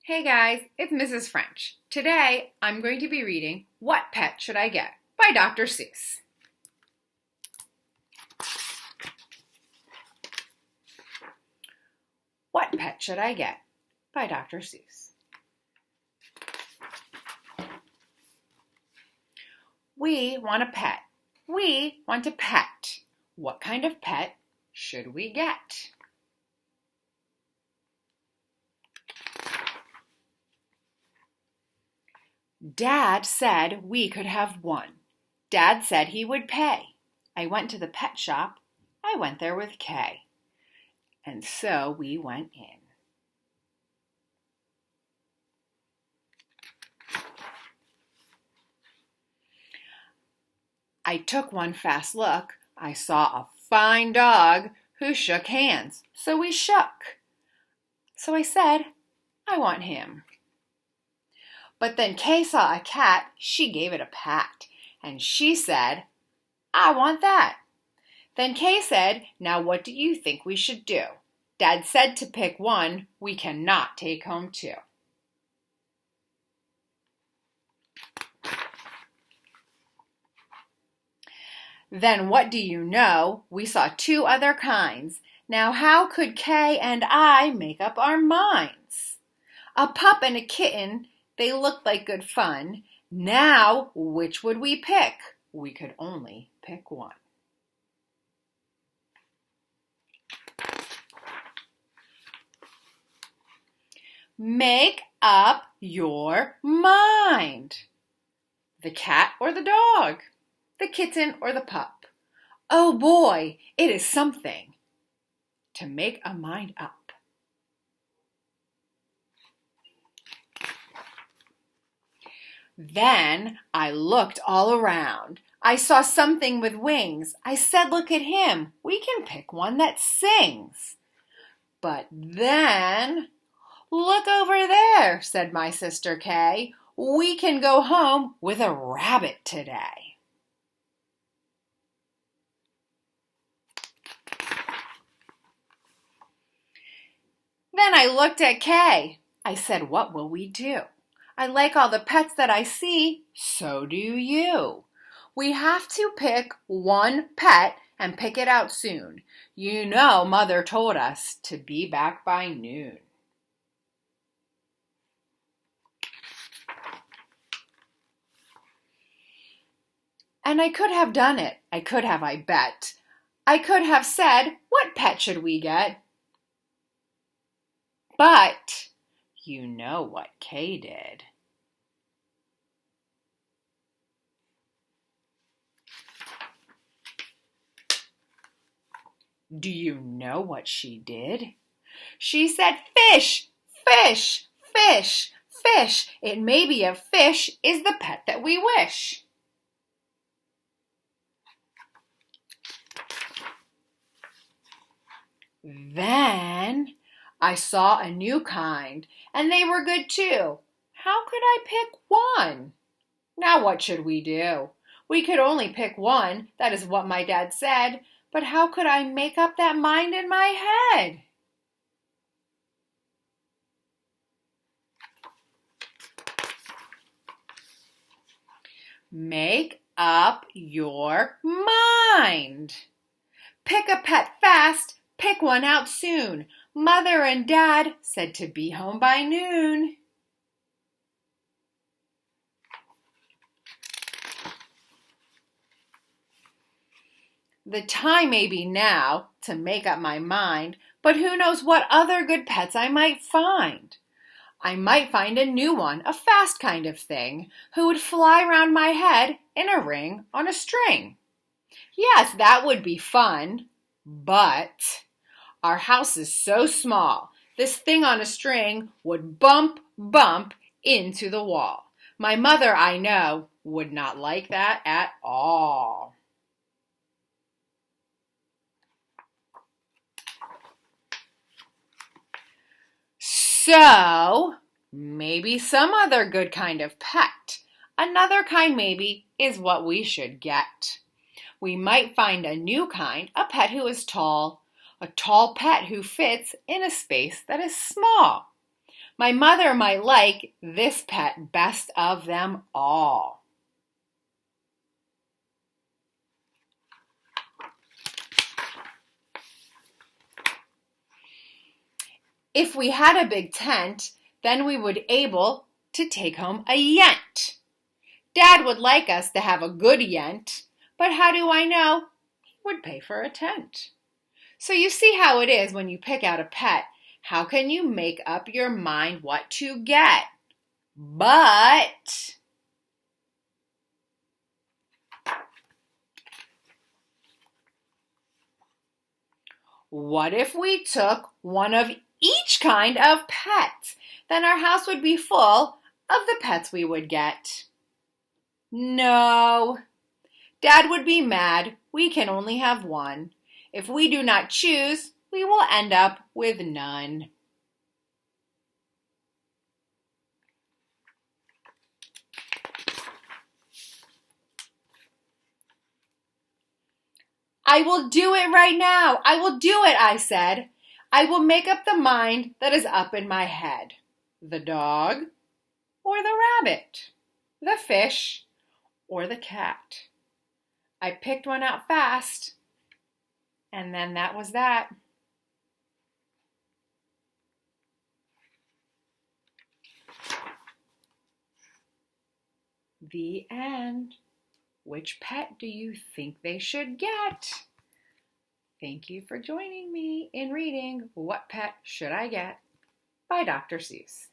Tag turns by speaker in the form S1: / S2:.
S1: Hey guys, it's Mrs. French. Today I'm going to be reading What Pet Should I Get by Dr. Seuss. What Pet Should I Get by Dr. Seuss. We want a pet. We want a pet. What kind of pet should we get? Dad said we could have one. Dad said he would pay. I went to the pet shop. I went there with Kay. And so we went in. I took one fast look. I saw a fine dog who shook hands. So we shook. So I said, I want him. But then Kay saw a cat, she gave it a pat, and she said, I want that. Then Kay said, now what do you think we should do? Dad said to pick one, we cannot take home two. Then what do you know? We saw two other kinds. Now how could Kay and I make up our minds? A pup and a kitten, they looked like good fun. Now, which would we pick? We could only pick one. Make up your mind. The cat or the dog? The kitten or the pup? Oh boy, it is something to make a mind up. Then I looked all around. I saw something with wings. I said, look at him. We can pick one that sings. But then, look over there, said my sister Kay. We can go home with a rabbit today. Then I looked at Kay. I said, what will we do? I like all the pets that I see, so do you. We have to pick one pet and pick it out soon. You know, Mother told us to be back by noon. And I could have done it. I could have, I bet. I could have said, what pet should we get? But you know what Kay did. Do you know what she did? She said, fish, fish, fish, fish. It may be a fish is the pet that we wish. Then I saw a new kind, and they were good too. How could I pick one? Now what should we do? We could only pick one, that is what my dad said, but how could I make up that mind in my head? Make up your mind. Pick a pet fast, pick one out soon. Mother and Dad said to be home by noon. The time may be now to make up my mind, but who knows what other good pets I might find. I might find a new one, a fast kind of thing, who would fly round my head in a ring on a string. Yes, that would be fun, but our house is so small, this thing on a string would bump into the wall. My mother, I know, would not like that at all. So, maybe some other good kind of pet. Another kind maybe is what we should get. We might find a new kind, a pet who is tall, a tall pet who fits in a space that is small. My mother might like this pet best of them all. If we had a big tent, then we would able to take home a yent. Dad would like us to have a good yent, but how do I know he would pay for a tent? So you see how it is when you pick out a pet. How can you make up your mind what to get? But what if we took one of each kind of pet? Then our house would be full of the pets we would get. No. Dad would be mad. We can only have one. If we do not choose, we will end up with none. I will do it right now. I will do it, I said. I will make up the mind that is up in my head. The dog or the rabbit, the fish or the cat. I picked one out fast, and then that was that. The end. Which pet do you think they should get? Thank you for joining me in reading What Pet Should I Get by Dr. Seuss.